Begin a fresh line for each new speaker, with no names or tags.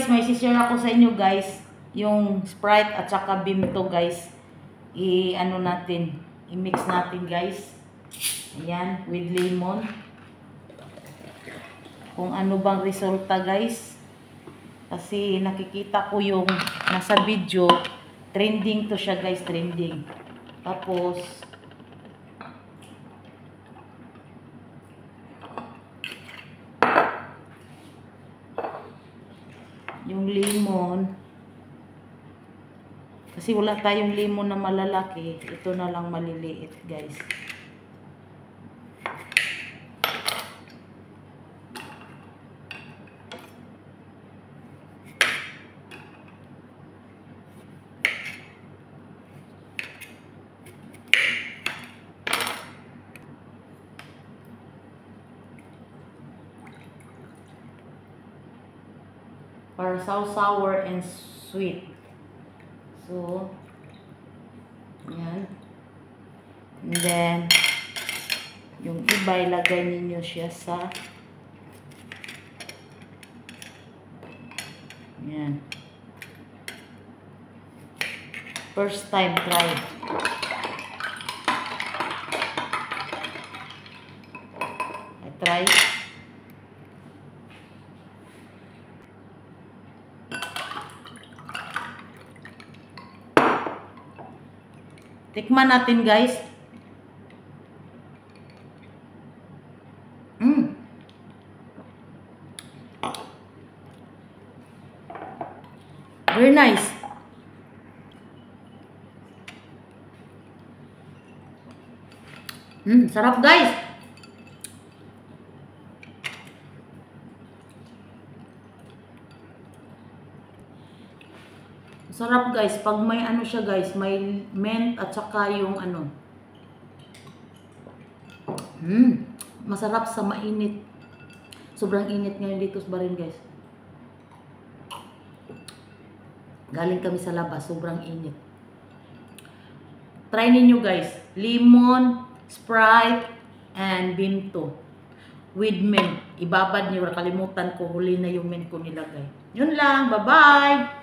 guys, may share ako sa inyo guys. Yung Sprite at saka Bimto guys. I-ano natin. I-mix natin guys. Ayan, with lemon. Kung ano bang resulta guys. Kasi nakikita ko yung nasa video. Trending to siya guys, trending. Tapos, yung lemon. Kasi wala tayong lemon na malalaki. Ito na lang maliliit guys. Para sour and sweet. So, yan. And then, yung iba ilagay ninyo siya sa yan. First time try. I try. Tikman natin guys. Very nice. Sarap guys. Sarap guys, pag may ano siya guys, may mint at saka yung ano. Masarap sa mainit. Sobrang init ngayon dito sa Bahrain guys. Galing kami sa labas, sobrang init. Try ninyo guys, lemon, Sprite, and Bimto. With mint. Ibabad niyo, kalimutan ko, huli na yung mint ko nilagay. Yun lang, bye-bye!